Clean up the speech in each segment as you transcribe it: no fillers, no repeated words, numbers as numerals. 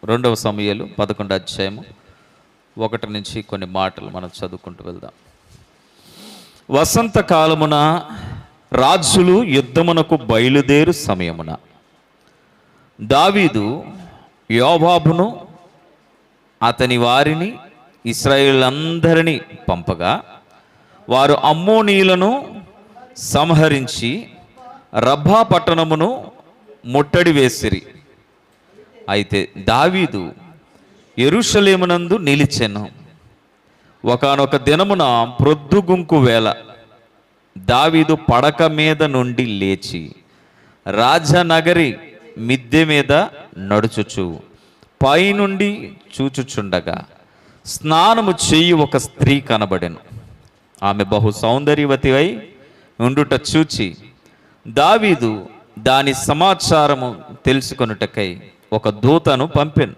రెండవ సమూయేలు 11వ అధ్యాయము 1 నుంచి కొన్ని మాటలు మనం చదువుకుంటూ వెళ్దాం. వసంత కాలమున రాజులు యుద్ధమునకు బయలుదేరు సమయమున దావీదు యోవాబును అతని వారిని ఇశ్రాయేలులందరినీ పంపగా వారు అమ్మోనీయులను సంహరించి రబ్బా పట్టణమును ముట్టడి వేసిరి. అయితే దావీదు యెరూషలేమునందు నిలిచెను. ఒకానొక దినమున ప్రొద్దుగుంకు వేళ దావీదు పడక మీద నుండి లేచి రాజనగరి మిద్దె మీద నడుచుచు పైనుండి చూచుచుండగా స్నానము చేయి ఒక స్త్రీ కనబడెను. ఆమె బహు సౌందర్యవతి అయి ఉండుట చూచి దావీదు దాని సమాచారము తెలుసుకొనుటకై ఒక దూతను పంపెను.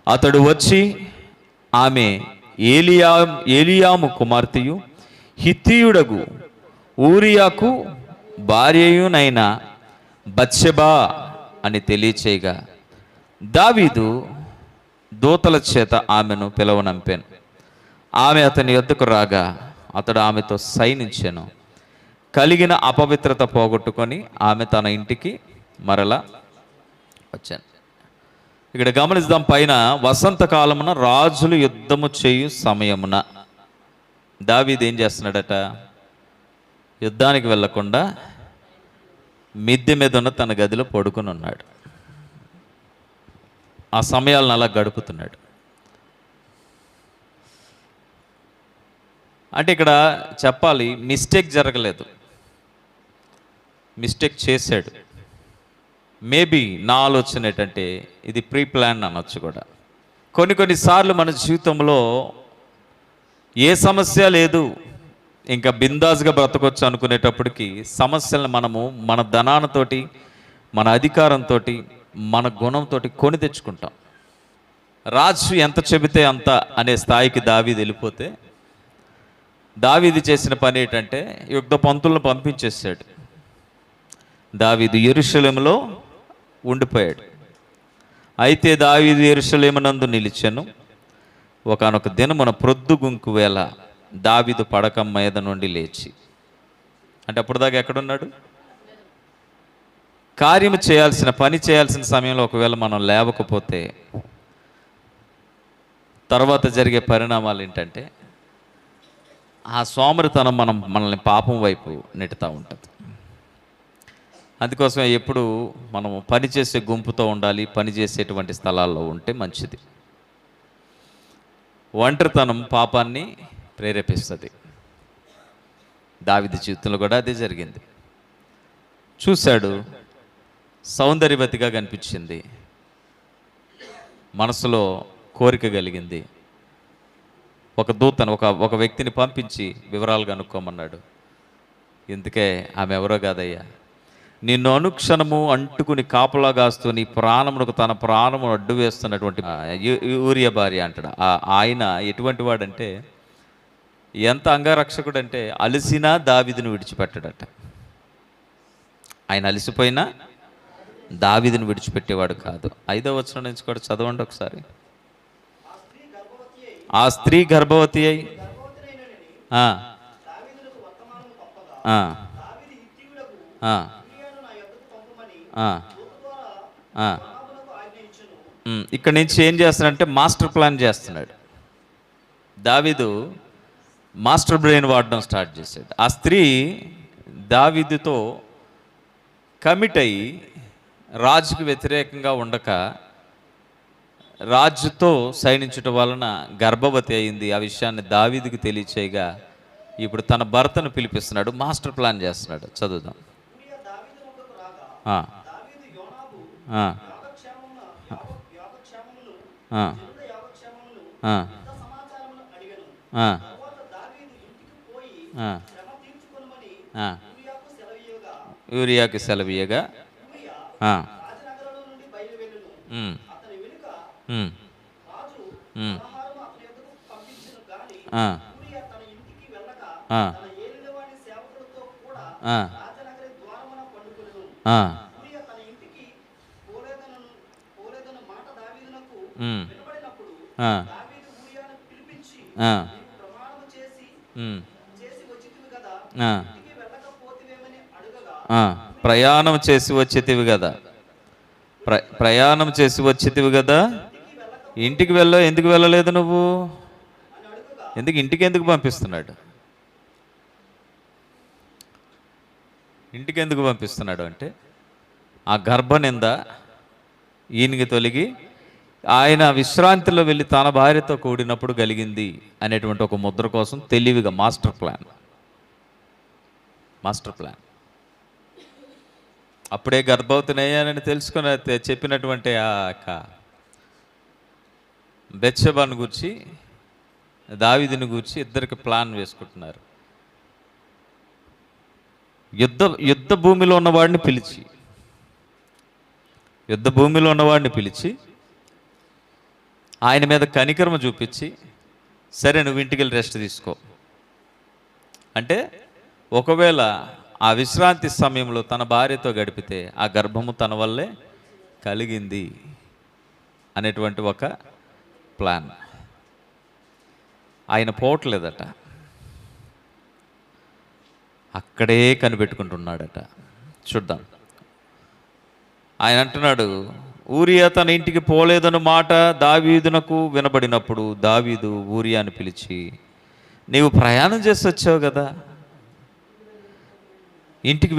అతడు వచ్చి ఆమె ఏలియాము కుమార్తెయు హిత్తీయుడగు ఊరియాకు భార్యయునైన బత్షెబా అని తెలియచేయగా దావీదు దూతల చేత ఆమెను పిలవనంపాను. ఆమె అతని యొద్దకు రాగా అతడు ఆమెతో శయనించెను. కలిగిన అపవిత్రత పోగొట్టుకొని ఆమె తన ఇంటికి మరలా వచ్చాను. ఇక్కడ గమనిద్దాం. పైన వసంతకాలమున రాజులు యుద్ధము చేయు సమయమున దావీదు ఏం చేస్తున్నాడట? యుద్ధానికి వెళ్లకుండా మిద్దె మీద ఉన్న తన గదిలో పడుకుని ఉన్నాడు. ఆ సమయాలను అలా గడుపుతున్నాడు. అంటే ఇక్కడ చెప్పాలి, మిస్టేక్ జరగలేదు, మిస్టేక్ చేశాడు. మేబీ నా ఆలోచన ఏంటంటే ఇది ప్రీ ప్లాన్ అనొచ్చు కూడా. కొన్నిసార్లు మన జీవితంలో ఏ సమస్య లేదు, ఇంకా బిందాస్గా బ్రతకొచ్చు అనుకునేటప్పటికి సమస్యలను మనము మన ధనానితోటి, మన అధికారంతో, మన గుణంతో కొని తెచ్చుకుంటాం. రాజు ఎంత చెబితే అంత అనే స్థాయికి దావీదు వెళ్ళిపోతే దావీదు చేసిన పని ఏంటంటే యుద్ధ పంతులను పంపించేశాడు. దావీదు యెరూషలేములో ఉండిపోయాడు. అయితే దావీదు యెరూషలేమునందు నిలిచెను. ఒకానొక దినమున ప్రొద్దుగుంకు వేళ దావీదు పడక మీద నుండి లేచి, అంటే అప్పుడు దాకా ఎక్కడున్నాడు? కార్యము చేయాల్సిన పని చేయాల్సిన సమయంలో ఒకవేళ మనం లేవకపోతే తర్వాత జరిగే పరిణామాలు ఏంటంటే ఆ సోమరితనం మనల్ని పాపం వైపు నెట్టుతూ ఉంటుంది. అందుకోసమే ఎప్పుడు మనము పనిచేసే గుంపుతో ఉండాలి, పనిచేసేటువంటి స్థలాల్లో ఉంటే మంచిది. ఒంటరితనం పాపాన్ని ప్రేరేపిస్తుంది. దావీదు జీవితంలో కూడా అదే జరిగింది. చూశాడు, సౌందర్యవతిగా కనిపించింది, మనసులో కోరిక కలిగింది. ఒక దూతను ఒక వ్యక్తిని పంపించి వివరాలు కనుక్కోమన్నాడు. ఇందుకే ఆమె ఎవరో కాదయ్యా, నిన్ను అనుక్షణము అంటుకుని కాపలా కాస్తూ నీ ప్రాణమునకు తన ప్రాణమును అడ్డు వేస్తున్నటువంటి ఊరియా భార్య అంటాడు. ఆయన ఎటువంటి వాడంటే, ఎంత అంగరక్షకుడు అంటే అలసినా దావీదును విడిచిపెట్టాడట. ఆయన అలసిపోయినా దావీదును విడిచిపెట్టేవాడు కాదు. 5వ వచనం నుంచి కూడా చదవండి ఒకసారి. ఆ స్త్రీ గర్భవతి అయి ఇక్కడి నుంచి ఏం చేస్తున్నాడంటే మాస్టర్ ప్లాన్ చేస్తున్నాడు. దావీదు మాస్టర్ బ్రెయిన్ వాడడం స్టార్ట్ చేశాడు. ఆ స్త్రీ దావీదుతో కమిట్ అయ్యి రాజుకు వ్యతిరేకంగా ఉండక రాజుతో సైనించటం వలన గర్భవతి అయింది. ఆ విషయాన్ని దావీదుకు తెలియచేయగా ఇప్పుడు తన భర్తను పిలిపిస్తున్నాడు, మాస్టర్ ప్లాన్ చేస్తున్నాడు. చదువుదాం. యూరియాకి సెలవీయగా ఉమ్, ఆ, ఆ, ఉమ్, ఆ, ఆ, ప్రయాణం చేసి వచ్చేటివి కదా, ప్రయాణం చేసి వచ్చేటివి కదా, ఇంటికి ఎందుకు వెళ్ళలేదు నువ్వు? ఇంటికి ఎందుకు పంపిస్తున్నాడు? ఇంటికి ఎందుకు పంపిస్తున్నాడు అంటే, ఆ గర్భనింద ఈయనకి తొలగి ఆయన విశ్రాంతిలో వెళ్ళి తన భార్యతో కూడినప్పుడు కలిగింది అనేటువంటి ఒక ముద్ర కోసం తెలివిగా మాస్టర్ ప్లాన్. అప్పుడే గర్భవతినయ్యానని తెలుసుకుని చెప్పినటువంటి ఆ యొక్క బెత్షెబాను గూర్చి, దావీదుని గూర్చి ఇద్దరికి ప్లాన్ వేసుకుంటున్నారు. యుద్ధ భూమిలో ఉన్నవాడిని పిలిచి ఆయన మీద కనికరమ చూపించి, సరే నువ్వు ఇంటికి వెళ్ళి రెస్ట్ తీసుకో అంటే, ఒకవేళ ఆ విశ్రాంతి సమయంలో తన భార్యతో గడిపితే ఆ గర్భము తన వల్లే కలిగింది అనేటువంటి ఒక ప్లాన్. ఆయన పోవట్లేదట, అక్కడే కనిపెట్టుకుంటున్నాడట. చూద్దాం. ఆయన అంటున్నాడు, ఊరియా తన ఇంటికి పోలేదన్న మాట దావీదునకు వినబడినప్పుడు దావీదు ఊరియాని పిలిచి, నీవు ప్రయాణం చేసి వచ్చావు కదా, ఇంటికి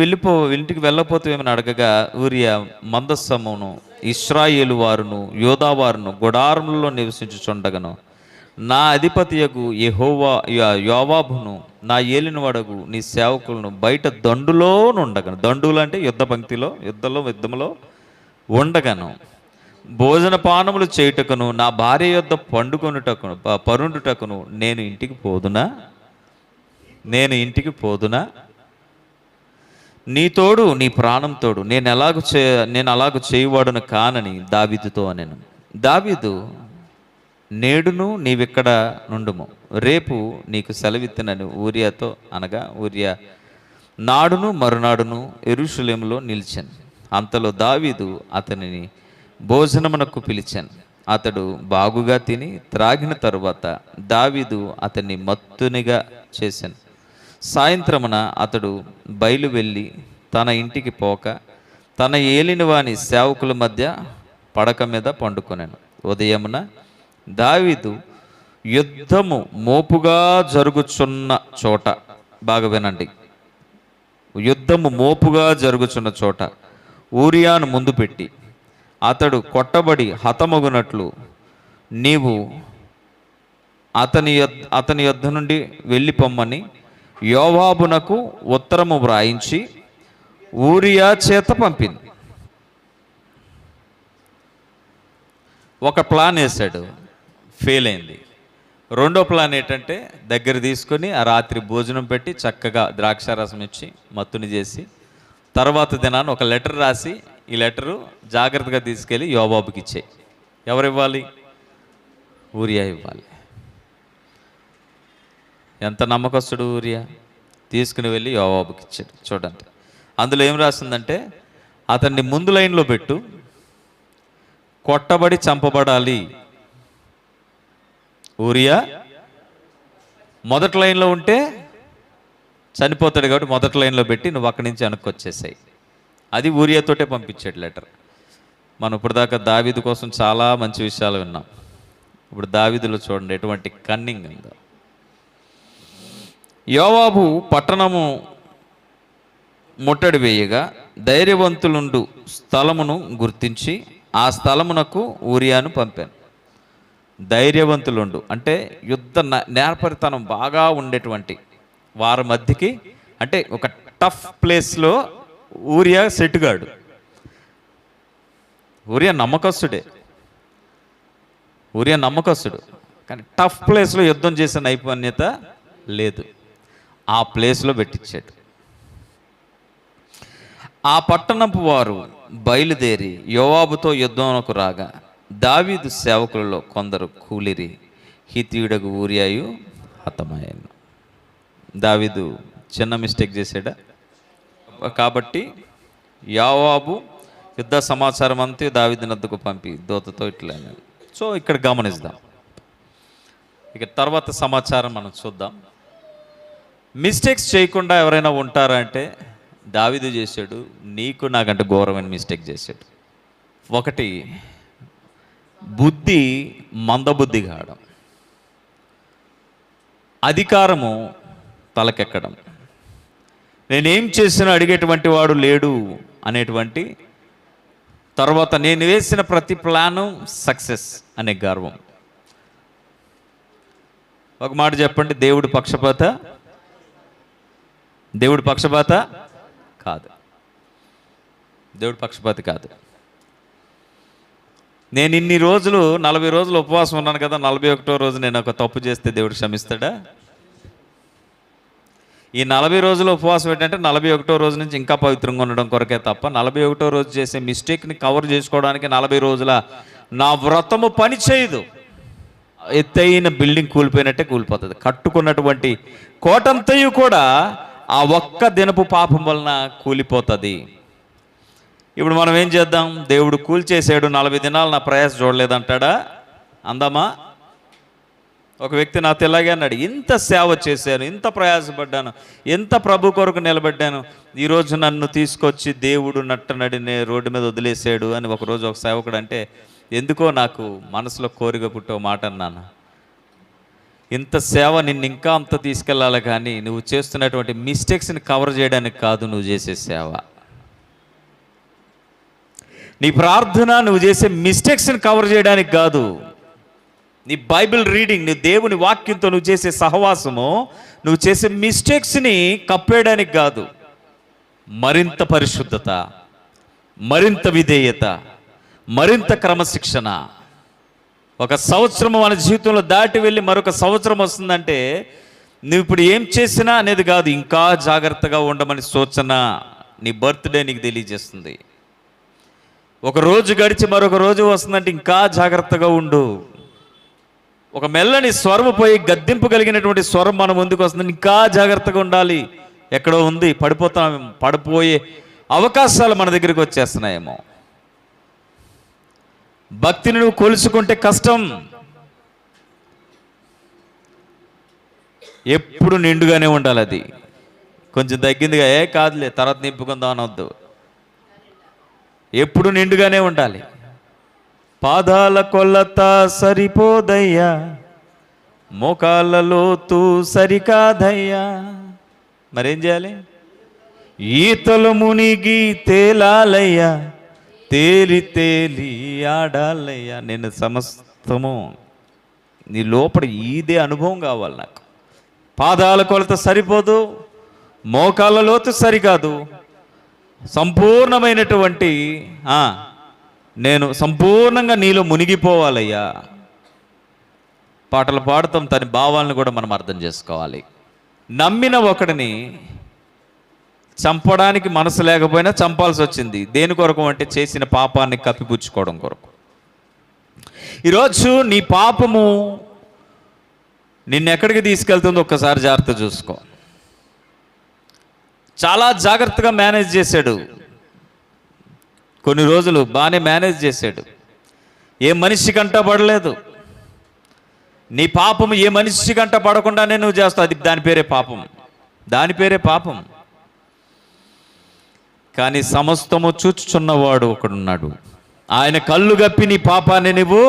వెళ్ళకపోతే ఏమని అడగగా, ఊరియా మందస్సమును ఇశ్రాయేలు వారును యోధా వారును గుడారములలో నివసించుచుండగను నా అధిపతియగు యోవాబును నా ఏలినవాడగు నీ సేవకులను బయట దండులో ఉండగను. దండులు అంటే యుద్ధంలో ఉండగను. భోజన పానములు చేయుటకును నా భార్య యొద్ద పరుండుటకును నేను ఇంటికి పోదునా? నీ తోడు, నీ ప్రాణం తోడు, నేను అలాగూ చేయువాడును కానని దావీదుతో అనెను. దావీదు, నేడును నీవిక్కడ నుండుము, రేపు నీకు సెలవిత్తునని ఊరియాతో అనగా, ఊరియా నాడును మరునాడును యెరూషలేములో నిలిచాను. అంతలో దావీదు అతనిని భోజనమునకు పిలిచాను. అతడు బాగుగా తిని త్రాగిన తరువాత దావీదు అతన్ని మత్తునిగా చేశాను. సాయంత్రమున అతడు బయలు వెళ్ళి తన ఇంటికి పోక తన ఏలిన వాని సేవకుల మధ్య పడక మీద పండుకొనెను. ఉదయమున దావీదు యుద్ధము మోపుగా జరుగుచున్న చోట, బాగా వినండి, యుద్ధము మోపుగా జరుగుచున్న చోట ఊరియాను ముందు పెట్టి, అతడు కొట్టబడి హతమగునట్లు నీవు అతని యొద్ద నుండి వెళ్ళిపోమ్మని యోవాబునకు ఉత్తరము వ్రాయించి ఊరియా చేత పంపింది. ఒక ప్లాన్ వేశాడు, ఫెయిల్ అయింది. రెండో ప్లాన్ ఏంటంటే, దగ్గర తీసుకొని ఆ రాత్రి భోజనం పెట్టి చక్కగా ద్రాక్షారసం ఇచ్చి మత్తుని చేసి, తర్వాత దినాన్ని ఒక లెటర్ రాసి, ఈ లెటరు జాగ్రత్తగా తీసుకెళ్ళి యోవాబుకి ఇచ్చేయి. ఎవరు ఇవ్వాలి? ఊరియా ఇవ్వాలి. ఎంత నమ్మకస్తుడు ఊరియా! తీసుకుని వెళ్ళి యోవాబుకి ఇచ్చాడు. చూడండి, అందులో ఏం రాసిందంటే, అతన్ని ముందు లైన్లో పెట్టు, కొట్టబడి చంపబడాలి. ఊరియా మొదటి లైన్లో ఉంటే చనిపోతాడు కాబట్టి మొదటి లైన్లో పెట్టి నువ్వు అక్కడి నుంచి వెనక్కొచ్చేసాయి. అది ఊరియాతోటే పంపించాడు లెటర్. మనం ఇప్పుడు దాకా దావీదు కోసం చాలా మంచి విషయాలు విన్నాం. ఇప్పుడు దావీదులో చూడండి ఎటువంటి కన్నింగ్ ఉందో. యోవాబు పట్టణము ముట్టడి వేయగా ధైర్యవంతులుండు స్థలమును గుర్తించి ఆ స్థలమునకు ఊరియాను పంపాను. ధైర్యవంతులుండు అంటే యుద్ధ నేర్పరితనం బాగా ఉండేటువంటి వారి మధ్యకి, అంటే ఒక టఫ్ ప్లేస్లో ఊరియా సెట్గాడు. ఊరియా నమ్మకస్తుడు, కానీ టఫ్ ప్లేస్లో యుద్ధం చేసే నైపుణ్యత లేదు. ఆ ప్లేస్లో పెట్టించాడు. ఆ పట్టణపు వారు బయలుదేరి యోవాబుతో యుద్ధంకు రాగా దావీదు సేవకులలో కొందరు కూలిరి, హిత్తీయుడగు ఊరియాయు హతమయ్యాను. దావీదు చిన్న మిస్టేక్ చేశాడా? కాబట్టి యోవాబు యుద్ధ సమాచారం అంతా దావీదు నద్దకు పంపి దూతతో ఇట్లా సో ఇక్కడ గమనిద్దాం. ఇక తర్వాత సమాచారం మనం చూద్దాం. మిస్టేక్స్ చేయకుండా ఎవరైనా ఉంటారా అంటే దావీదు చేశాడు. నీకు నాకంటే ఘోరమైన మిస్టేక్ చేశాడు. ఒకటి, బుద్ధి మందబుద్ధి కావడం, అధికారము తలకెక్కడం, నేనేం చేసినా అడిగేటువంటి వాడు లేడు అనేటువంటి, తర్వాత నేను వేసిన ప్రతి ప్లాను సక్సెస్ అనే గర్వం. ఒక మాట చెప్పండి, దేవుడి పక్షపాత? దేవుడి పక్షపాత కాదు. దేవుడి పక్షపాతి కాదు. నేను ఇన్ని రోజులు 40 రోజులు ఉపవాసం ఉన్నాను కదా, 41వ రోజు నేను ఒక తప్పు చేస్తే దేవుడు క్షమిస్తాడా? ఈ 40 రోజులు ఉపవాసం ఏంటంటే 41వ రోజు నుంచి ఇంకా పవిత్రంగా ఉండడం కొరకే తప్ప 41వ రోజు చేసే మిస్టేక్ని కవర్ చేసుకోవడానికి 40 రోజుల నా వ్రతము పని చేయదు. ఎత్తైన బిల్డింగ్ కూలిపోయినట్టే కూలిపోతుంది. కట్టుకున్నటువంటి కోటంతయు కూడా ఆ ఒక్క దినపు పాపం వలన కూలిపోతుంది. ఇప్పుడు మనం ఏం చేద్దాం? దేవుడు కూల్చేసాడు, 40 దినాలు నా ప్రయాస చూడలేదంటాడా? అందామా? ఒక వ్యక్తి నాతో ఇలాగే అన్నాడు, ఇంత సేవ చేశాను, ఇంత ప్రయాసపడ్డాను, ఎంత ప్రభు కొరకు నిలబడ్డాను, ఈరోజు నన్ను తీసుకొచ్చి దేవుడు నట్టనడినే రోడ్డు మీద వదిలేసాడు అని ఒకరోజు ఒక సేవకుడు అంటే ఎందుకో నాకు మనసులో కోరిక పుట్టే మాట అన్నాను. ఇంత సేవ నిన్ను ఇంకా అంత తీసుకెళ్ళాలి, కానీ నువ్వు చేస్తున్నటువంటి మిస్టేక్స్ని కవర్ చేయడానికి కాదు నువ్వు చేసే సేవ. నీ ప్రార్థన నువ్వు చేసే మిస్టేక్స్ని కవర్ చేయడానికి కాదు. నీ బైబిల్ రీడింగ్, నీ దేవుని వాక్యంతో నువ్వు చేసే సహవాసము నువ్వు చేసే మిస్టేక్స్ని కప్పేయడానికి కాదు. మరింత పరిశుద్ధత, మరింత విధేయత, మరింత క్రమశిక్షణ. ఒక సంవత్సరం మన జీవితంలో దాటి వెళ్ళి మరొక సంవత్సరం వస్తుందంటే నువ్వు ఇప్పుడు ఏం చేసినా అనేది కాదు, ఇంకా జాగ్రత్తగా ఉండమని సూచన నీ బర్త్డే నీకు తెలియజేస్తుంది. ఒక రోజు గడిచి మరొక రోజు వస్తుందంటే ఇంకా జాగ్రత్తగా ఉండు. ఒక మెల్లని స్వరం పోయి గద్దింపు కలిగినటువంటి స్వరం మన ముందుకు వస్తుంది, ఇంకా జాగ్రత్తగా ఉండాలి. ఎక్కడో ఉంది, పడిపోయే అవకాశాలు మన దగ్గరికి వచ్చేస్తున్నాయేమో. భక్తిని నువ్వు కొలుసుకుంటే కష్టం. ఎప్పుడు నిండుగానే ఉండాలి. అది కొంచెం తగ్గిందిగా కాదులే తర్వాత నింపుకుందాం అనొద్దు. ఎప్పుడు నిండుగానే ఉండాలి. పాదాల కొలత సరిపోదయ్యా, మోకాళ్ళ లోతు సరికాదయ్యా. మరేం చేయాలి? ఈతలు మునిగి తేలాలయ్యా, తేలి తేలి ఆడాలయ్యా. నేను సమస్తము నీ లోపల ఇదే అనుభవం కావాలి నాకు. పాదాల కొలత సరిపోదు, మోకాళ్ళ లోతు సరికాదు. సంపూర్ణమైనటువంటి నేను సంపూర్ణంగా నీలో మునిగిపోవాలయ్యా. పాటలు పాడుతాం, తన భావాలను కూడా మనం అర్థం చేసుకోవాలి. నమ్మిన ఒకడిని చంపడానికి మనసు లేకపోయినా చంపాల్సి వచ్చింది. దేని కొరకు అంటే చేసిన పాపాన్ని కప్పిపుచ్చుకోవడం కొరకు. ఈరోజు నీ పాపము నిన్నెక్కడికి తీసుకెళ్తుందో ఒక్కసారి జాగ్రత్త చూసుకో. చాలా జాగ్రత్తగా మేనేజ్ చేశాడు, కొన్ని రోజులు బాగానే మేనేజ్ చేశాడు. ఏ మనిషి కంట పడలేదు. నీ పాపం ఏ మనిషి కంట పడకుండానే నువ్వు చేస్తావు, అది దాని పేరే పాపం. దాని పేరే పాపం. కానీ సమస్తము చూచుచున్నవాడు ఒకడున్నాడు. ఆయన కళ్ళు గప్పి నీ పాపాన్ని నువ్వు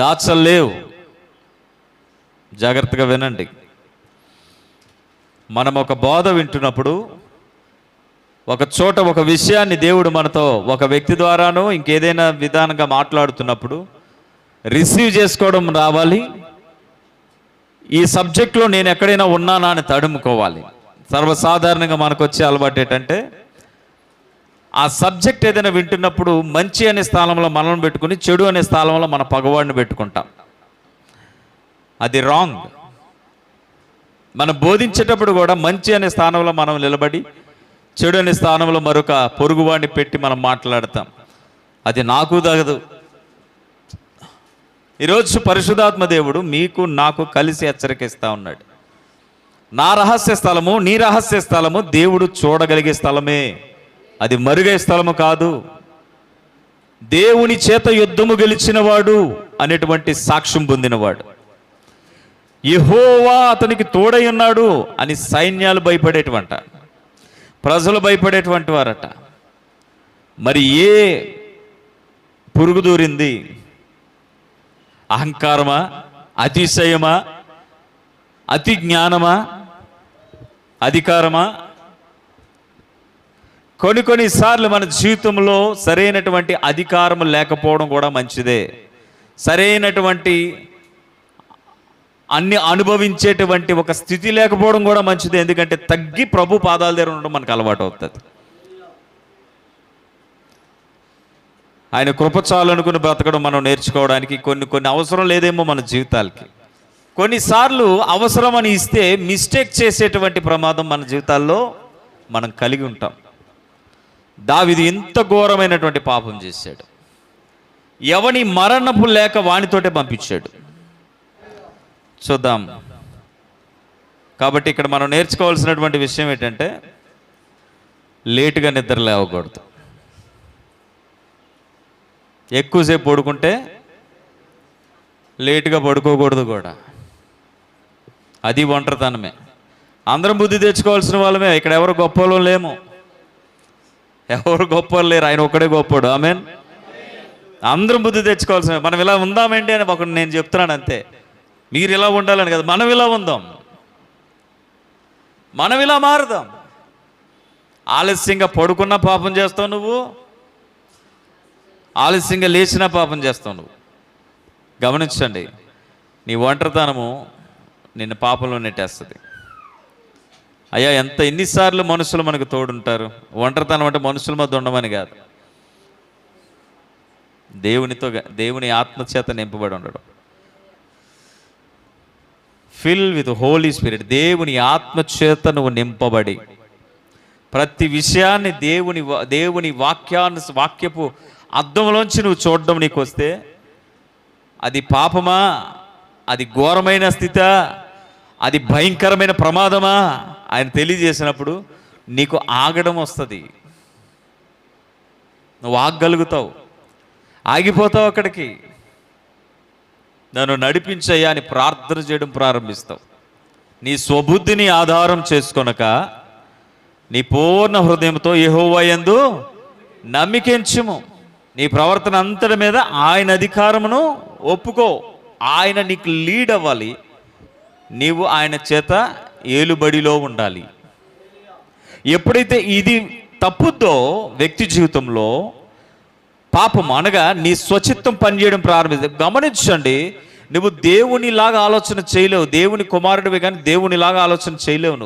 దాచలేవు. జాగ్రత్తగా వినండి. మనం ఒక బోధ వింటున్నప్పుడు, ఒక చోట ఒక విషయాన్ని దేవుడు మనతో ఒక వ్యక్తి ద్వారానో ఇంకేదైనా విధానంగా మాట్లాడుతున్నప్పుడు రిసీవ్ చేసుకోవడం రావాలి. ఈ సబ్జెక్ట్లో నేను ఎక్కడైనా ఉన్నానా అని తడుముకోవాలి. సర్వసాధారణంగా మనకు వచ్చే అలవాటు ఏంటంటే ఆ సబ్జెక్ట్ ఏదైనా వింటున్నప్పుడు మంచి అనే స్థానంలో మనల్ని పెట్టుకుని చెడు అనే స్థానంలో మన పగవాడిని పెట్టుకుంటాం. అది రాంగ్. మనం బోధించేటప్పుడు కూడా మంచి అనే స్థానంలో మనం నిలబడి చెడు అనే స్థానంలో మరొక పొరుగువాడిని పెట్టి మనం మాట్లాడతాం. అది నాకు తగదు. ఈరోజు పరిశుద్ధాత్మ దేవుడు మీకు నాకు కలిసి హెచ్చరికిస్తూ ఉన్నాడు. నా రహస్య స్థలము, నీ రహస్య స్థలము దేవుడు చూడగలిగే స్థలమే, అది మరుగే స్థలము కాదు. దేవుని చేత యుద్ధము గెలిచినవాడు అనేటువంటి సాక్ష్యం పొందినవాడు. యెహోవా అతనికి తోడై ఉన్నాడు అని సైన్యాలు భయపడేటువంటి, ప్రజలు భయపడేటువంటి వారట. మరి ఏ పురుగు దూరింది? అహంకారమా, అతిశయమా, అతి జ్ఞానమా, అధికారమా? కొన్నిసార్లు మన జీవితంలో సరైనటువంటి అధికారం లేకపోవడం కూడా మంచిదే. సరైనటువంటి అన్ని అనుభవించేటువంటి ఒక స్థితి లేకపోవడం కూడా మంచిదే. ఎందుకంటే తగ్గి ప్రభు పాదాల దగ్గర ఉండడం మనకు అలవాటు అవుతుంది. ఆయన కృప చాలు అనుకుని బ్రతకడం మనం నేర్చుకోవడానికి కొన్ని అవసరం లేదేమో మన జీవితాలకి. కొన్నిసార్లు అవసరం అని ఇస్తే మిస్టేక్ చేసేటువంటి ప్రమాదం మన జీవితాల్లో మనం కలిగి ఉంటాం. దావీదు ఎంత ఘోరమైనటువంటి పాపం చేశాడు. ఎవని మరణపు లేక వానితోటే పంపించాడు. చూద్దాం. కాబట్టి ఇక్కడ మనం నేర్చుకోవాల్సినటువంటి విషయం ఏంటంటే లేటుగా నిద్ర లేవకూడదు. ఎక్కువసేపు పడుకుంటే లేటుగా పడుకోకూడదు కూడా. అది ఒంటరితనమే. అందరం బుద్ధి తెచ్చుకోవాల్సిన వాళ్ళమే. ఇక్కడ ఎవరు గొప్పలో లేము, ఎవరు గొప్పలు లేరు. ఆయన ఒక్కడే గొప్పడు. ఆమేన్. అందరం బుద్ధి తెచ్చుకోవాల్సిన. మనం ఇలా ఉందామండి అని ఒకటి నేను చెప్తున్నాను అంతే. మీరు ఇలా ఉండాలని కదా, మనం ఇలా ఉందాం, మనం ఇలా మారుదాం. ఆలస్యంగా పడుకున్నా పాపం చేస్తావు నువ్వు, ఆలస్యంగా లేచినా పాపం చేస్తావు నువ్వు. గమనించండి, నీ ఒంటరితనము నిన్ను పాపంలో నెట్టేస్తుంది. అయ్యా, ఎన్నిసార్లు మనుషులు మనకు తోడుంటారు. ఒంటరితనం అంటే మనుషుల మధ్య ఉండమని కాదు, దేవుని ఆత్మచేత నింపబడి ఉండడం. Fill with holy spirit. దేవుని ఆత్మచేత నువ్వు నింపబడి ప్రతి విషయాన్ని దేవుని వాక్యపు అర్థంలోంచి నువ్వు చూడడం నీకు వస్తే అది పాపమా, అది ఘోరమైన స్థితా, అది భయంకరమైన ప్రమాదమా ఆయన తెలియజేసినప్పుడు నీకు ఆగడం వస్తుంది. నువ్వు ఆగగలుగుతావు, ఆగిపోతావు. అక్కడికి నన్ను నడిపించయ్యా అని ప్రార్థన చేయడం ప్రారంభిస్తావు. నీ స్వబుద్ధిని ఆధారం చేసుకొనక నీ పూర్ణ హృదయంతో యెహోవా యందు నమ్మికించుము. నీ ప్రవర్తన అంతటి మీద ఆయన అధికారమును ఒప్పుకో. ఆయన నీకు లీడ్ అవ్వాలి. నీవు ఆయన చేత ఏలుబడిలో ఉండాలి. ఎప్పుడైతే ఇది తప్పుద్దో వ్యక్తి జీవితంలో పాపం అనగా నీ స్వచిత్తం పనిచేయడం ప్రారంభిస్తుంది. గమనించండి, నువ్వు దేవునిలాగా ఆలోచన చేయలేవు. దేవుని కుమారుడివి కానీ దేవునిలాగా ఆలోచన చేయలేవు.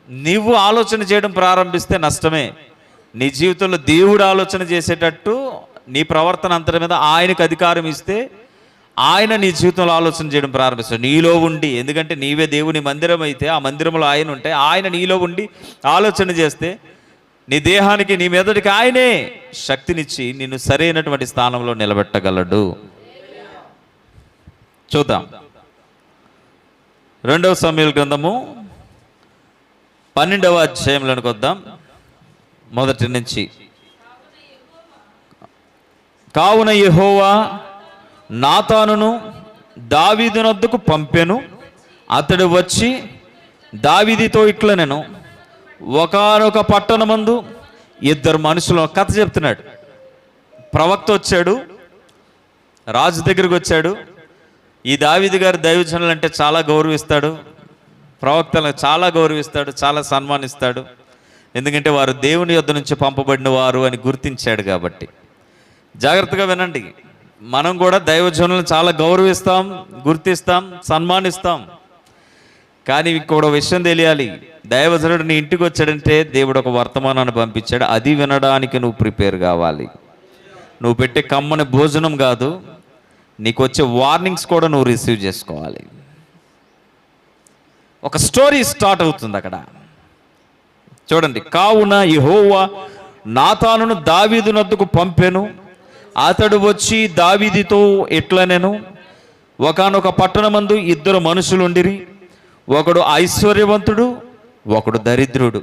నువ్వు ఆలోచన చేయడం ప్రారంభిస్తే నష్టమే. నీ జీవితంలో దేవుడు ఆలోచన చేసేటట్టు నీ ప్రవర్తన అంతటి మీద ఆయనకు అధికారం ఇస్తే ఆయన నీ జీవితంలో ఆలోచన చేయడం ప్రారంభిస్తాడు నీలో ఉండి. ఎందుకంటే నీవే దేవుని మందిరం అయితే ఆ మందిరంలో ఆయన ఉంటే ఆయన నీలో ఉండి ఆలోచన చేస్తే నీ దేహానికి నీ మెదడుకి ఆయనే శక్తినిచ్చి నిన్ను సరైనటువంటి స్థానంలో నిలబెట్టగలడు. చూద్దాం. 2వ సమూయేలు గ్రంథము 12వ అధ్యాయంలోనికి వద్దాం. మొదటి నుంచి. కావున యెహోవా నాతానును దావీదునొద్దకు పంపెను. అతడు వచ్చి దావీదుతో ఇట్లనెను, ఒకానొక పట్టణమందు 2 మనుషులు. కథ చెప్తున్నాడు. ప్రవక్త వచ్చాడు, రాజు దగ్గరికి వచ్చాడు. ఈ దావీదు గారు దైవజనులు అంటే చాలా గౌరవిస్తాడు, ప్రవక్తలను చాలా గౌరవిస్తాడు, చాలా సన్మానిస్తాడు. ఎందుకంటే వారు దేవుని యొద్ద నుంచి పంపబడిన వారు అని గుర్తించాడు. కాబట్టి జాగ్రత్తగా వినండి. మనం కూడా దైవజనులను చాలా గౌరవిస్తాం, గుర్తిస్తాం, సన్మానిస్తాం. కానీ ఇంకొక విషయం తెలియాలి. దైవజనుడు నీ ఇంటికి వచ్చాడంటే దేవుడు ఒక వర్తమానాన్ని పంపించాడు. అది వినడానికి నువ్వు ప్రిపేర్ కావాలి. నువ్వు పెట్టే కమ్మని భోజనం కాదు, నీకు వచ్చే వార్నింగ్స్ కూడా నువ్వు రిసీవ్ చేసుకోవాలి. ఒక స్టోరీ స్టార్ట్ అవుతుంది అక్కడ. చూడండి. కావున యెహోవా నాతానును దావీదునొద్దకు పంపెను. అతడు వచ్చి దావీదుతో ఇట్లనెను, ఒకానొక పట్టణమందు 2 మనుషులుండిరి. ఒకడు ఐశ్వర్యవంతుడు, ఒకడు దరిద్రుడు.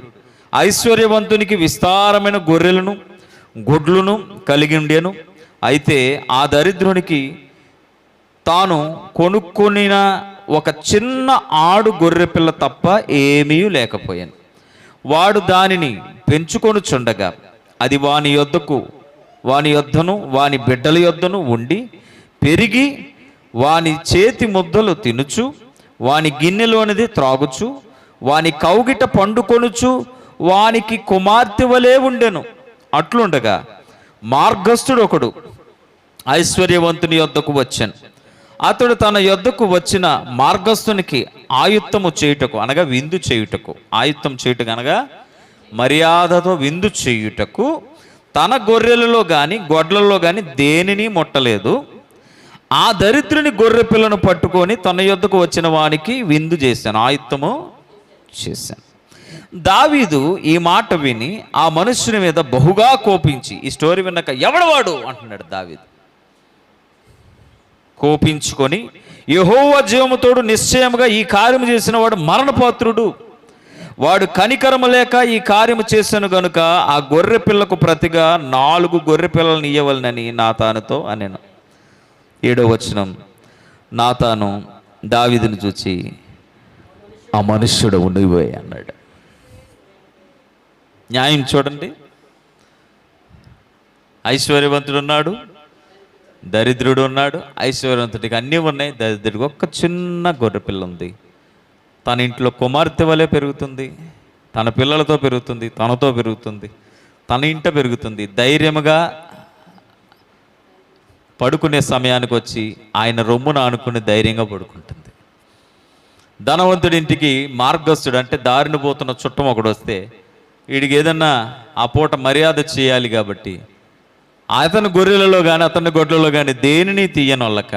ఐశ్వర్యవంతునికి విస్తారమైన గొర్రెలను గుడ్లను కలిగి ఉండెను. అయితే ఆ దరిద్రునికి తాను కొనుక్కొనిన ఒక చిన్న ఆడు గొర్రెపిల్ల తప్ప ఏమీ లేకపోయాను. వాడు దానిని పెంచుకొనుచుండగా అది వాని యొద్దను వాని బిడ్డల యొద్దను ఉండి పెరిగి వాని చేతి ముద్దలు తినుచు వాని గిన్నెలోనిది త్రాగుచు వాని కౌగిట పండుకొనుచు వానికి కుమార్తె వలె ఉండెను. అట్లుండగా మార్గస్థుడు ఒకడు ఐశ్వర్యవంతుని యొద్దకు వచ్చాను. అతడు తన యొద్దకు వచ్చిన మార్గస్థునికి ఆయుత్తము చేయుటకు అనగా విందు చేయుటకు, ఆయుత్తం చేయుటకు అనగా మర్యాదతో విందు చేయుటకు తన గొర్రెలలో కానీ గొడ్లలో కానీ దేనిని ముట్టలేదు. ఆ దరిద్రుని గొర్రె పిల్లను పట్టుకొని తన యొద్దకు వచ్చిన వానికి విందు చేశాను, ఆయుత్తము చేశాను. దావీదు ఈ మాట విని ఆ మనుష్యుని మీద బహుగా కోపించి, ఈ స్టోరీ విన్నాక ఎవడవాడు అంటున్నాడు దావీదు. కోపించుకొని యెహోవా జీవముతోడు నిశ్చయముగా ఈ కార్యము చేసిన వాడు మరణపాత్రుడు, వాడు కనికరము లేక ఈ కార్యము చేశాను గనుక ఆ గొర్రె పిల్లకు ప్రతిగా 4 గొర్రె పిల్లలను ఇయ్యవలనని నాతానుతో అనెను. 7వ వచనం, నాతాను దావీదును చూచి ఆ మనుష్యుడు ఉండిపోయి అన్నాడు. న్యాయం చూడండి, ఐశ్వర్యవంతుడు ఉన్నాడు, దరిద్రుడు ఉన్నాడు. ఐశ్వర్యవంతుడికి అన్నీ ఉన్నాయి, దరిద్రుడికి ఒక్క చిన్న గొర్రెపిల్ల ఉంది. తన ఇంట్లో కుమార్తె వలె పెరుగుతుంది, తన పిల్లలతో పెరుగుతుంది, తనతో పెరుగుతుంది, తన ఇంట పెరుగుతుంది. ధైర్యముగా పడుకునే సమయానికి వచ్చి ఆయన రొమ్మున ఆనుకుని ధైర్యంగా పడుకుంటుంది. ధనవంతుడి ఇంటికి మార్గస్థుడు అంటే దారిని పోతున్న చుట్టం ఒకడు వస్తే వీడికి ఏదన్నా ఆ పూట మర్యాద చేయాలి కాబట్టి అతని గొర్రెలలో కానీ అతని గొడ్లలో కానీ దేనిని తీయనొల్లక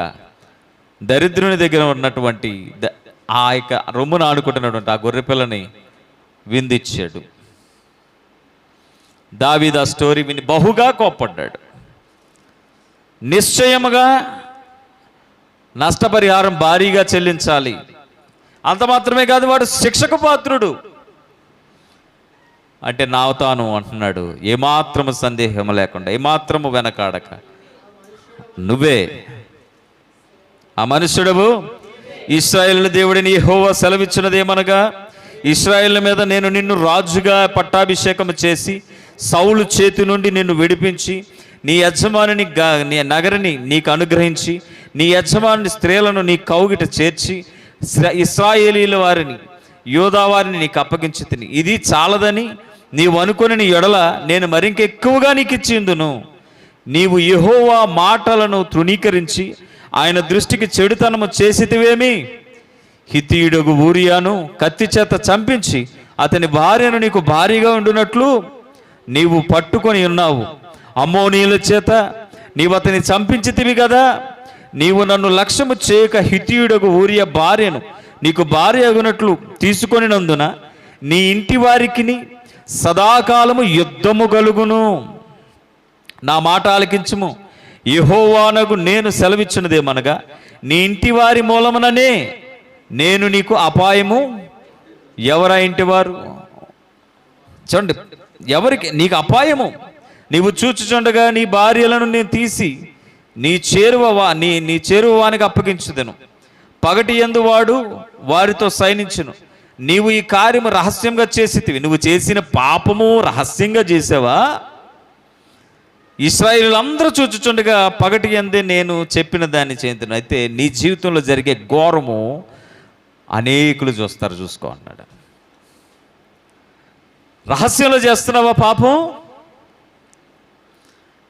దరిద్రుని దగ్గర ఉన్నటువంటి ఆ యొక్క రొమ్మును ఆడుకుంటున్నటువంటి ఆ గొర్రె పిల్లని విందిచ్చాడు. దావీదు ఆ స్టోరీ విని బహుగా కోప్పడ్డాడు. నిశ్చయముగా నష్టపరిహారం భారీగా చెల్లించాలి. అంత మాత్రమే కాదు, వాడు శిక్షకు పాత్రుడు అంటే నావుతాను అంటున్నాడు. ఏమాత్రము సందేహం లేకుండా, ఏమాత్రము వెనకాడక నువ్వే ఆ మనుష్యుడవు. ఇశ్రాయేలు దేవుడిని యెహోవా సెలవిచ్చినదేమనగా, ఇశ్రాయేలు మీద నేను నిన్ను రాజుగా పట్టాభిషేకం చేసి సౌలు చేతి నుండి నిన్ను విడిపించి నీ యజమానిని నీ నగరిని నీకు అనుగ్రహించి నీ యజమాని స్త్రీలను నీ కౌగిట చేర్చి ఇశ్రాయేలీల వారిని యోధా వారిని నీకు అప్పగించి తిని ఇది చాలదని నీవు అనుకుని నీ ఎడల నేను మరింకెక్కువగా నీకు ఇచ్చిందును. నీవు యెహోవా మాటలను తృణీకరించి ఆయన దృష్టికి చెడుతనము చేసితివేమి? హిత్తీయుడగు ఊరియాను కత్తి చేత చంపించి అతని భార్యను నీకు భారీగా ఉండునట్లు నీవు పట్టుకొని ఉన్నావు. అమ్మోనీయుల చేత నీవు అతని చంపించితివి కదా. నీవు నన్ను లక్ష్యము చేయక హిత్తీయుడగు ఊరియా భార్యను నీకు భార్య అగునట్లు తీసుకొనినందున నీ ఇంటి వారికిని సదాకాలము యుద్ధము కలుగును. నా మాట ఆలకించుము. యెహోవానగు నేను సెలవిచ్చినదేమనగా, నీ ఇంటి వారి మూలముననే నేను నీకు అపాయము. ఎవరా ఇంటివారు? చూడండి, ఎవరికి నీకు అపాయము? నీవు చూచుచుండగా నీ భార్యలను నేను తీసి నీ చేరువానికి అప్పగించుదను. పగటి యందు వాడు వారితో సైనించును. నీవు ఈ కార్యము రహస్యంగా చేసితివి. నువ్వు చేసిన పాపము రహస్యంగా చేసావా? ఇశ్రాయేలులందరూ చూచుచుండగా పగటి యందే నేను చెప్పిన దాన్ని చేతును. అయితే నీ జీవితంలో జరిగే ఘోరము అనేకులు చూస్తారు, చూసుకో అన్నాడు. రహస్యంలో చేస్తున్నావా పాపం?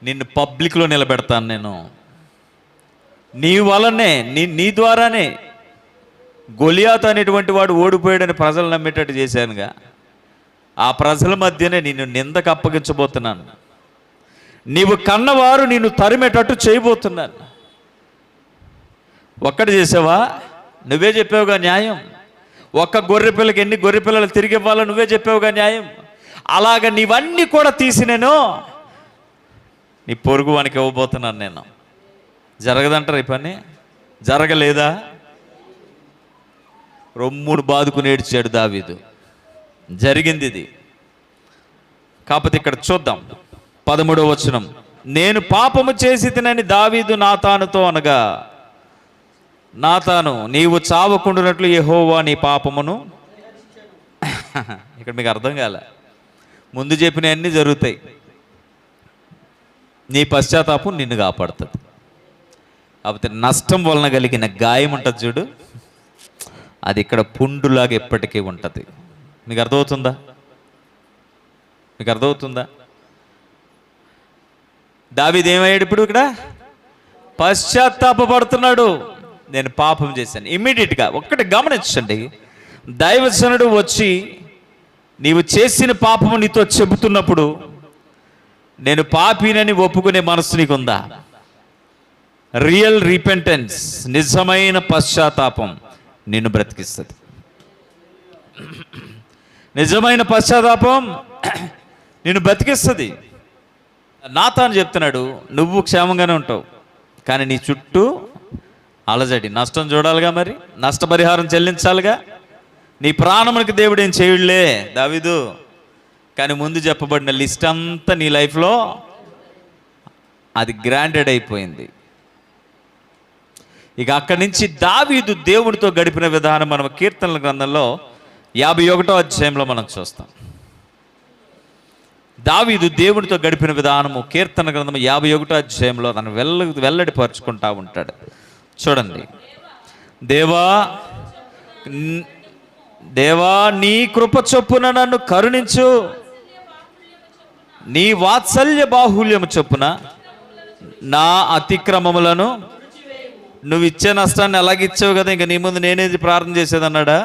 నిన్ను పబ్లిక్లో నిలబెడతాను నేను. నీ వలనే నీ ద్వారానే గొలియాతు అనేటువంటి వాడు ఓడిపోయాడని ప్రజలు నమ్మేటట్టు చేశానుగా. ఆ ప్రజల మధ్యనే నిన్ను నిందకు అప్పగించబోతున్నాను. నీవు కన్నవారు నిన్ను తరిమేటట్టు చేయబోతున్నాను. ఒక్కటి చేసావా? నువ్వే చెప్పావుగా న్యాయం. ఒక్క గొర్రె పిల్లకి ఎన్ని గొర్రె పిల్లలు తిరిగి ఇవ్వాలో నువ్వే చెప్పావుగా న్యాయం. అలాగ నీవన్నీ కూడా తీసి నేను నీ పొరుగు వానికి ఇవ్వబోతున్నాను నేను. జరగదంటారు ఈ పని? జరగలేదా? రొమ్ముడు బాదుకుని ఏడ్చాడు దావీదు. జరిగింది ఇది. కాకపోతే ఇక్కడ చూద్దాం 13వ వచనం. నేను పాపము చేసి తినని దావీదు నాతానుతో అనగా, నాతాను, నీవు చావకుండునట్లు యెహోవా నీ పాపమును ఇక్కడ మీకు అర్థం కాలే, ముందు చెప్పినవన్నీ జరుగుతాయి. నీ పశ్చాత్తాపం నిన్ను కాపాడుతుంది. కాకపోతే నష్టం వలన కలిగిన గాయం ఉంటుంది చూడు, అది ఇక్కడ పుండులాగా ఎప్పటికీ ఉంటుంది. మీకు అర్థమవుతుందా? మీకు అర్థమవుతుందా? దావీదు ఏమయ్యాడు ఇప్పుడు? ఇక్కడ పశ్చాత్తాపడుతున్నాడు. నేను పాపం చేశాను. ఇమ్మీడియట్గా ఒక్కటి గమనించండి, దైవజనుడు వచ్చి నీవు చేసిన పాపము నీతో చెబుతున్నప్పుడు నేను పాపినని ఒప్పుకునే మనసు నీకుందా? రియల్ రిపెంటెన్స్, నిజమైన పశ్చాత్తాపం నిన్ను బ్రతికిస్తుంది. నిజమైన పశ్చాత్తాపం నిన్ను బ్రతికిస్తుంది. నాతాను చెప్తున్నాడు, నువ్వు క్షేమంగానే ఉంటావు, కానీ నీ చుట్టూ అలజడి, నష్టం చూడాలిగా, మరి నష్టపరిహారం చెల్లించాలిగా. నీ ప్రాణమునికి దేవుడు ఏం చేయుడులే దావీదు, కానీ ముందు చెప్పబడిన లిస్ట్ అంతా నీ లైఫ్లో అది గ్రాంటెడ్ అయిపోయింది. ఇక అక్కడి నుంచి దావీదు దేవుడితో గడిపిన విధానం మనం కీర్తనల గ్రంథంలో 51వ అధ్యాయంలో మనం చూస్తాం. దావీదు దేవుడితో గడిపిన విధానము కీర్తన గ్రంథం 51వ అధ్యాయంలో తను వెల్లడిపరుచుకుంటా ఉంటాడు. చూడండి, దేవా నీ కృప చొప్పున నన్ను కరుణించు, నీ వాత్సల్య బాహుల్యము చొప్పున నా అతిక్రమములను, నువ్వు ఇచ్చే నష్టాన్ని ఎలాగిచ్చావు కదా, ఇంక నీ ముందు నేనేది ప్రార్థన చేసేదన్నాడా?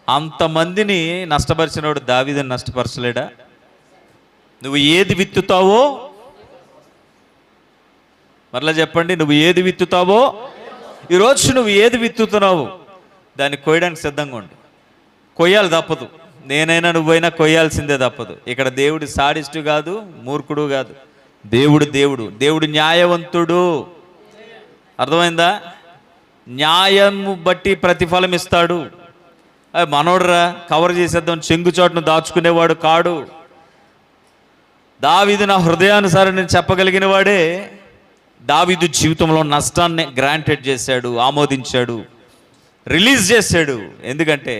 అంతమందిని నష్టపరిచినవాడు దావీదుని నష్టపరచలేడా? నువ్వు ఏది విత్తుతావో, మరలా చెప్పండి, నువ్వు ఏది విత్తుతావో, ఈరోజు నువ్వు ఏది విత్తుతున్నావు దాన్ని కోయడానికి సిద్ధంగా ఉండు. కొయ్యాలి తప్పదు, నేనైనా నువ్వైనా కొయ్యాల్సిందే తప్పదు. ఇక్కడ దేవుడు సాడిస్టు కాదు, మూర్ఖుడు కాదు. దేవుడు న్యాయవంతుడు. అర్థమైందా? న్యాయము బట్టి ప్రతిఫలం ఇస్తాడు. మనోడరా కవర్ చేసేద్దాం చెంగుచోటును దాచుకునేవాడు కాడు. దావీదు నా హృదయానుసారం నేను చెప్పగలిగిన వాడే. దావీదు జీవితంలో నష్టాన్ని గ్రాంటెడ్ చేశాడు, ఆమోదించాడు, రిలీజ్ చేశాడు. ఎందుకంటే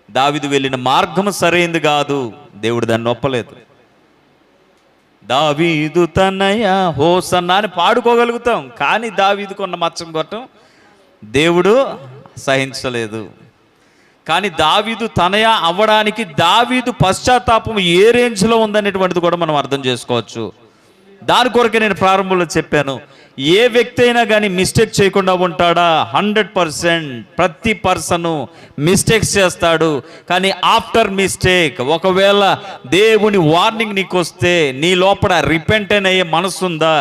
దావీదు వెళ్ళిన మార్గం సరైంది కాదు, దేవుడు దాన్ని ఒప్పలేదు. దావీదు తనయ హోసన్నా అని పాడుకోగలుగుతాం, కానీ దావీదుకున్న మచ్చం కొట్టం దేవుడు సహించలేదు. కానీ దావీదు తనయ అవ్వడానికి దావీదు పశ్చాత్తాపం ఏ రేంజ్లో ఉందనేటువంటిది కూడా మనం అర్థం చేసుకోవచ్చు. దాని కొరకే నేను ప్రారంభంలో చెప్పాను, ఏ వ్యక్తి అయినా కానీ మిస్టేక్ చేయకుండా ఉంటాడా? 100%. ప్రతి పర్సను మిస్టేక్స్ చేస్తాడు. కానీ ఆఫ్టర్ మిస్టేక్ ఒకవేళ దేవుని వార్నింగ్ నీకు వస్తే నీ లోపల రిపెంటెన్ అయ్యే మనసు ఉందా?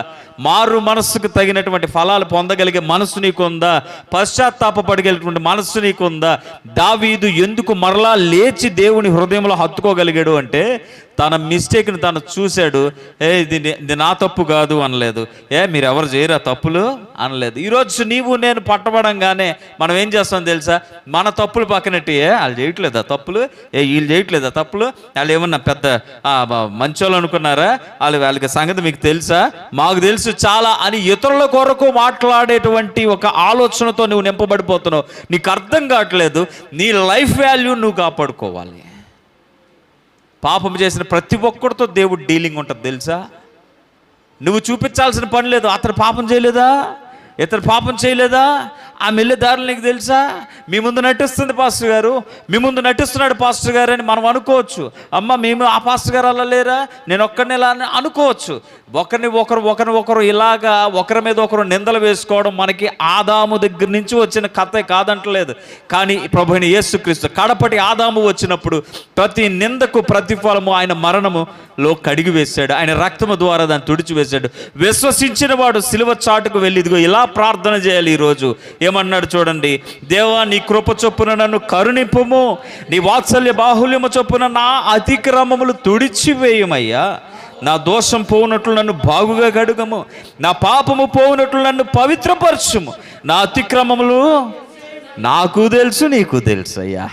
మారు మనస్సుకు తగినటువంటి ఫలాలు పొందగలిగే మనసు నీకుందా? పశ్చాత్తాపడగలిగినటువంటి మనస్సు నీకుందా? దావీదు ఎందుకు మరలా లేచి దేవుని హృదయంలో హత్తుకోగలిగాడు అంటే తన మిస్టేక్ని తను చూశాడు. ఇది నా తప్పు కాదు అనలేదు. మీరు ఎవరు చేయరా తప్పులు అనలేదు. ఈరోజు నీవు నేను పట్టబడంగానే మనం ఏం చేస్తాం తెలుసా? మన తప్పులు పక్కనట్టు వాళ్ళు చేయట్లేదా తప్పులు, వీళ్ళు చేయట్లేదా తప్పులు, వాళ్ళు ఏమన్నా పెద్ద మంచోళ్ళు అనుకున్నారా, వాళ్ళకి సంగతి మీకు తెలుసా, మాకు తెలుసు చాలా అని ఇతరుల కొరకు మాట్లాడేటువంటి ఒక ఆలోచనతో నువ్వు నింపబడిపోతున్నావు. నీకు అర్థం కావట్లేదు, నీ లైఫ్ వాల్యూ నువ్వు కాపాడుకోవాలి. పాపం చేసిన ప్రతి ఒక్కరితో దేవుడు డీలింగ్ ఉంటుంది తెలుసా? నువ్వు చూపించాల్సిన పని లేదు. అతను పాపం చేయలేదా, ఇతను పాపం చేయలేదా, ఆమె వెళ్ళే దారులు నీకు తెలుసా? మీ ముందు నటిస్తుంది పాస్టర్ గారు, మీ ముందు నటిస్తున్నాడు పాస్టర్ గారు అని మనం అనుకోవచ్చు. అమ్మ మేము ఆ పాస్టర్ గారు అలా లేరా, నేను ఒక్కరిని ఇలా అని అనుకోవచ్చు. ఒకరిని ఒకరు ఇలాగా ఒకరి మీద ఒకరు నిందలు వేసుకోవడం మనకి ఆదాము దగ్గర నుంచి వచ్చిన కథ కాదంటలేదు. కానీ ప్రభువైన యేసుక్రీస్తు కడపటి ఆదాము వచ్చినప్పుడు ప్రతి నిందకు ప్రతిఫలము ఆయన మరణములో కడిగి వేశాడు, ఆయన రక్తము ద్వారా దాన్ని తుడిచివేశాడు. విశ్వసించిన వాడు సిలువ చాటుకు వెళ్ళి ఇదిగో ఇలా ప్రార్థన చేయాలి. ఈరోజు ఏమన్నాడు చూడండి, దేవా నీ కృప చొప్పున నన్ను కరుణింపుము, నీ వాత్సల్య బాహుల్యము చొప్పున నా అతిక్రమములు తుడిచివేయమయ్యా, నా దోషం పోవునట్లు నన్ను బాగుగా కడుగము, నా పాపము పోవునట్లు నన్ను పవిత్రపరచుము, నా అతిక్రమములు నాకు తెలుసు నీకు తెలుసు అయ్యా.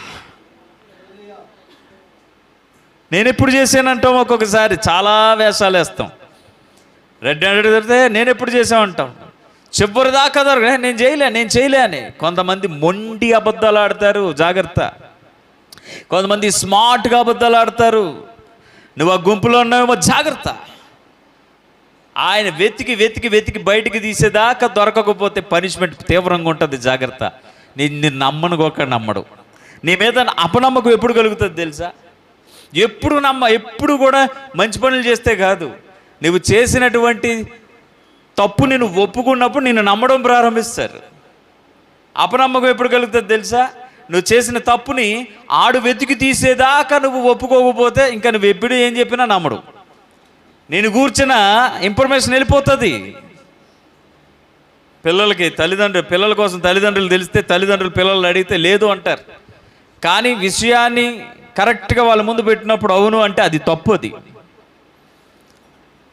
నేను ఎప్పుడు చేశానంటాం, ఒక్కొక్కసారి చాలా వేషాలు వేస్తాం. రెడ్ హ్యాండెడ్ దొరికితే నేను ఎప్పుడు చేసామంటాం, చివరి దాకా దొరక నేను చేయలే అని. కొంతమంది మొండి అబద్ధాలు ఆడతారు, జాగ్రత్త. కొంతమంది స్మార్ట్గా అబద్ధాలు ఆడతారు. నువ్వు ఆ గుంపులో ఉన్నావేమో, జాగ్రత్త. ఆయన వెతికి వెతికి వెతికి బయటికి తీసేదాకా దొరకకపోతే పనిష్మెంట్ తీవ్రంగా ఉంటుంది, జాగ్రత్త. నిన్ను నమ్మనుకోక నమ్మడు. నీ మీద అపనమ్మకం ఎప్పుడు కలుగుతుంది తెలుసా? ఎప్పుడు కూడా మంచి పనులు చేస్తే కాదు, నువ్వు చేసినటువంటి తప్పు నేను ఒప్పుకున్నప్పుడు నిన్ను నమ్మడం ప్రారంభిస్తారు. అపనమ్మకం ఎప్పుడు కలుగుతుంది తెలుసా? నువ్వు చేసిన తప్పుని ఆడు వెతికి తీసేదాకా నువ్వు ఒప్పుకోకపోతే ఇంకా నువ్వు ఎప్పుడు ఏం చెప్పినా నమ్మడు. నేను కూర్చున్న ఇన్ఫర్మేషన్ వెళ్ళిపోతుంది. పిల్లల కోసం తల్లిదండ్రులు తెలిస్తే తల్లిదండ్రులు పిల్లలు అడిగితే లేదు అంటారు. కానీ విషయాన్ని కరెక్ట్గా వాళ్ళ ముందు పెట్టినప్పుడు అవును అంటే అది తప్పు. అది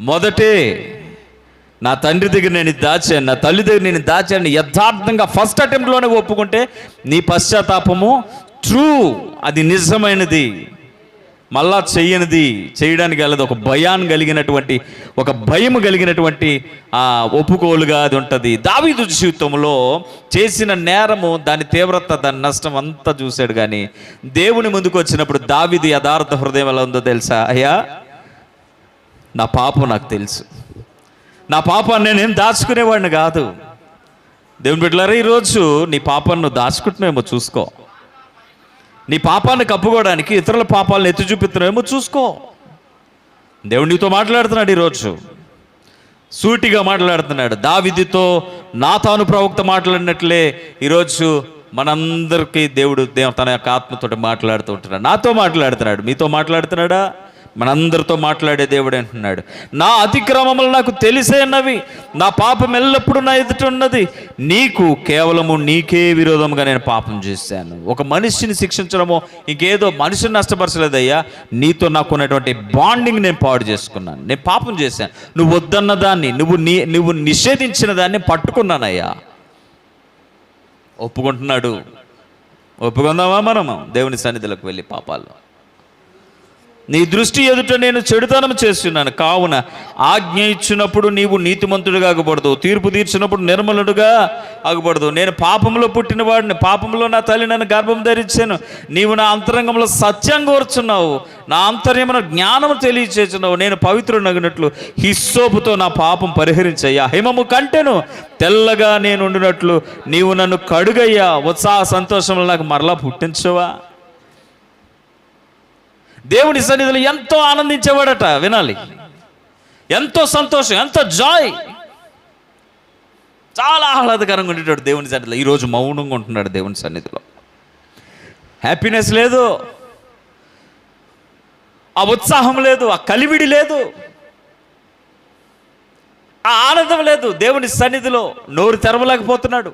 మొదటే నా తండ్రి దగ్గర నేను దాచాను, నా తల్లి దగ్గర నేను దాచాను యథార్థంగా ఫస్ట్ అటెంప్ట్లోనే ఒప్పుకుంటే నీ పశ్చాత్తాపము ట్రూ, అది నిజమైనది, మళ్ళా చేయడానికి వెళ్ళదు. ఒక భయం కలిగినటువంటి ఒప్పుకోలుగా అది ఉంటుంది. దావీదు జీవితంలో చేసిన నేరము, దాని తీవ్రత, దాని నష్టం అంతా చూశాడు. కానీ దేవుని ముందుకు వచ్చినప్పుడు దావీదు యథార్థ హృదయం ఎలా ఉందో తెలుసా? అయ్యా, నా పాపం నాకు తెలుసు, నా పాపాన్ని నేనేం దాచుకునేవాడిని కాదు. దేవుని బిడ్డలారా, ఈరోజు నీ పాపాన్ని నువ్వు దాచుకుంటున్నావేమో చూసుకో. నీ పాపాన్ని కప్పుకోవడానికి ఇతరుల పాపాలను ఎత్తి చూపిస్తున్నావేమో చూసుకో. దేవుడు నీతో మాట్లాడుతున్నాడు ఈరోజు, సూటిగా మాట్లాడుతున్నాడు. దావీదుతో నాతాను ప్రవక్త మాట్లాడినట్లే ఈరోజు మనందరికీ దేవుడు తన యొక్క ఆత్మతో మాట్లాడుతూ ఉంటున్నాడు. నాతో మాట్లాడుతున్నాడు, మీతో మాట్లాడుతున్నాడా? మనందరితో మాట్లాడే దేవుడు అంటున్నాడు, నా అతిక్రమములు నాకు తెలిసే ఉన్నవి, నా పాపం ఎల్లప్పుడూ నా ఎదుట ఉన్నది, కేవలము నీకే విరోధంగా నేను పాపం చేశాను. ఒక మనిషిని శిక్షించడమో ఇంకేదో మనిషిని నష్టపరచలేదయ్యా, నీతో నాకు ఉన్నటువంటి బాండింగ్ నేను పాడు చేసుకున్నాను, నేను పాపం చేశాను. నువ్వు వద్దన్న దాన్ని, నువ్వు నిషేధించిన దాన్ని పట్టుకున్నానయ్యా. ఒప్పుకుంటున్నాడు. ఒప్పుకుందామా మనము దేవుని సన్నిధిలోకి వెళ్ళి పాపాల్లో? నీ దృష్టి ఎదుట నేను చెడుతనం చేస్తున్నాను, కావున ఆజ్ఞ ఇచ్చినప్పుడు నీవు నీతిమంతుడిగా ఆగబడదు, తీర్పు తీర్చినప్పుడు నిర్మలుడుగా ఆగబడదు. నేను పాపంలో పుట్టిన వాడిని, పాపంలో నా తల్లి నన్ను గర్భం ధరించాను. నీవు నా అంతరంగంలో సత్యం కోరుచున్నావు, నా అంతర్యమున జ్ఞానము తెలియచేస్తున్నావు. నేను పవిత్రునగినట్లు హిస్సోపుతో నా పాపం పరిహరించయ్యా. హిమము కంటెను తెల్లగా నేను ఉండినట్లు నీవు నన్ను కడుగయ్యా. ఉత్సాహ సంతోషంలో నాకు మరలా పుట్టించవా? దేవుని సన్నిధిలో ఎంతో ఆనందించేవాడట. వినాలి, ఎంతో సంతోషం, ఎంతో జాయ్, చాలా ఆహ్లాదకరంగా ఉండేటాడు దేవుని సన్నిధిలో. ఈరోజు మౌనంగా ఉంటున్నాడు దేవుని సన్నిధిలో. హ్యాపీనెస్ లేదు, ఆ ఉత్సాహం లేదు, ఆ కలివిడి లేదు, ఆ ఆనందం లేదు. దేవుని సన్నిధిలో నోరు తెరవలేకపోతున్నాడు,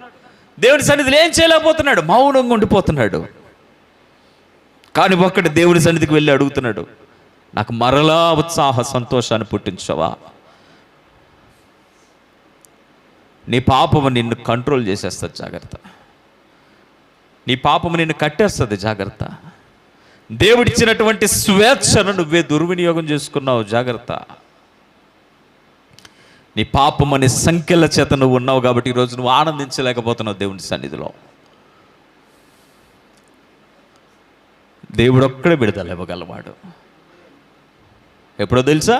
దేవుని సన్నిధిలో ఏం చేయలేకపోతున్నాడు, మౌనంగా ఉండిపోతున్నాడు. కానీ ఒక్కటి దేవుని సన్నిధికి వెళ్ళి అడుగుతున్నాడు, నాకు మరలా ఉత్సాహ సంతోషాన్ని పుట్టించవా? నీ పాపము నిన్ను కంట్రోల్ చేసేస్తుంది, జాగ్రత్త. నీ పాపము నిన్ను కట్టేస్తుంది, జాగ్రత్త. దేవుడిచ్చినటువంటి స్వేచ్ఛను నువ్వే దుర్వినియోగం చేసుకున్నావు, జాగ్రత్త. నీ పాపం అనే సంఖ్యల చేత నువ్వు ఉన్నావు కాబట్టి ఈరోజు నువ్వు ఆనందించలేకపోతున్నావు దేవుని సన్నిధిలో. దేవుడు ఒక్కడే విడుదల ఇవ్వగలవాడు. ఎప్పుడో తెలుసా?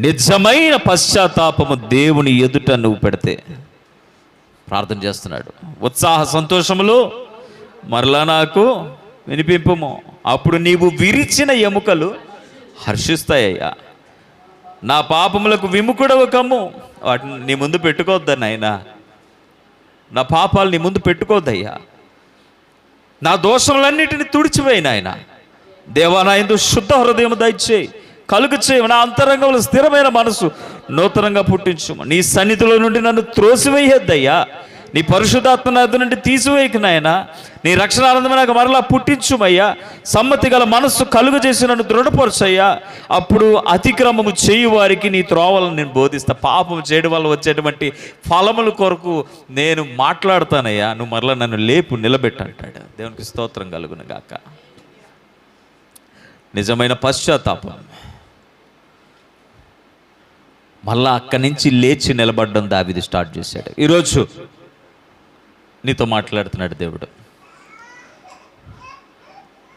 నిజమైన పశ్చాత్తాపము దేవుని ఎదుట నువ్వు పెడితే. ప్రార్థన చేస్తున్నాడు, ఉత్సాహ సంతోషములు మరలా నాకు వినిపింపుము, అప్పుడు నీవు విరిచిన ఎముకలు హర్షిస్తాయ్యా. నా పాపములకు విముఖుడవు కమ్ము, వాటిని నీ ముందు పెట్టుకోవద్దని ఆయన. నా పాపాలు నీ ముందు పెట్టుకోవద్దయ్యా. నా దోషములన్నిటిని తుడిచివేయను ఆయన. దేవా, నా యందు శుద్ధ హృదయం దయచేయి, కలుగు చేయు, నా అంతరంగంలో స్థిరమైన మనసు నూతనంగా పుట్టించు. నీ సన్నిధిలో నుండి నన్ను త్రోసివేయద్దయ్యా, నీ పరిశుద్ధాత్మ నాదు నుండి తీసివేయకు నాయన. నీ రక్షణానందం నాకు మరలా పుట్టించుమయ్యా. సమ్మతి గల మనస్సు కలుగు చేసి నన్ను దృఢపరచయ్యా. అప్పుడు అతిక్రమము చేయు వారికి నీ త్రోవలను నేను బోధిస్తా. పాపం చేయడం వల్ల వచ్చేటువంటి ఫలముల కొరకు నేను మాట్లాడతానయ్యా. నువ్వు మరలా నన్ను లేపు నిలబెట్టంటాడు. దేవునికి స్తోత్రం కలుగును గాక. నిజమైన పశ్చాత్తాపం మళ్ళా అక్కడి నుంచి లేచి నిలబడడం దావీదు స్టార్ట్ చేశాడు. ఈరోజు నీతో మాట్లాడుతున్నాడు దేవుడు.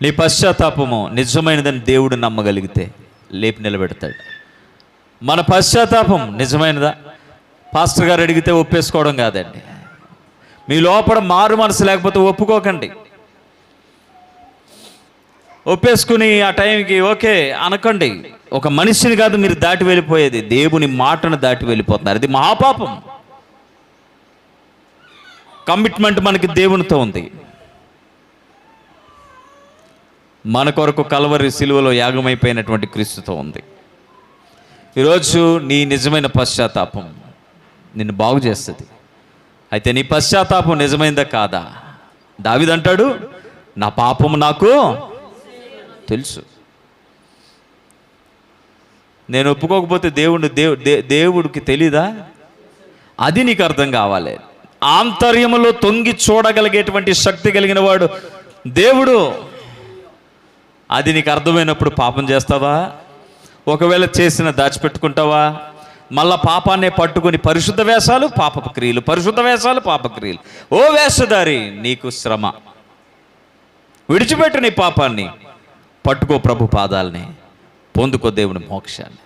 నీ పశ్చాత్తాపము నిజమైనదని దేవుడు నమ్మగలిగితే లేపి నిలబెడతాడు. మన పశ్చాత్తాపం నిజమైనదా? పాస్టర్ గారు అడిగితే ఒప్పేసుకోవడం కాదండి. మీ లోపల మారు మనసు లేకపోతే ఒప్పుకోకండి. ఒప్పేసుకుని ఆ టైంకి ఓకే అనకండి. ఒక మనిషిని కాదు మీరు దాటి వెళ్ళిపోయేది, దేవుని మాటను దాటి వెళ్ళిపోతున్నారు. అది మహాపాపం. కమిట్మెంట్ మనకి దేవునితో ఉంది. మన కొరకు కల్వరి సిలువలో యాగమైపోయినటువంటి క్రీస్తుతో ఉంది. ఈరోజు నీ నిజమైన పశ్చాత్తాపం నిన్ను బాగు చేస్తుంది. అయితే నీ పశ్చాత్తాపం నిజమైందా కాదా? దావీదు అంటాడు, నా పాపము నాకు తెలుసు. నేను ఒప్పుకోకపోతే దేవుడికి తెలీదా? అది నీకు అర్థం కావాలి. ఆంతర్యములో తొంగి చూడగలిగేటువంటి శక్తి కలిగిన వాడు దేవుడు. అది నీకు అర్థమైనప్పుడు పాపం చేస్తావా? ఒకవేళ చేసిన దాచిపెట్టుకుంటావా? మళ్ళా పాపాన్నే పట్టుకుని పరిశుద్ధ వేషాలు పాపపు క్రియలు, పరిశుద్ధ వేషాలు పాపక్రియలు. ఓ వేషధారి, నీకు శ్రమ. విడిచిపెట్టు నీ పాపాన్ని, పట్టుకో ప్రభు పాదాలని, పొందుకో దేవుని మోక్షాన్ని.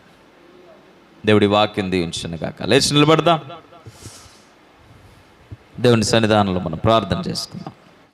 దేవుడి వాక్యం దీవించును గాక. లేచి నిలబడదాం. దేవుని సన్నిధానంలో మనం ప్రార్థన చేసుకుందాం.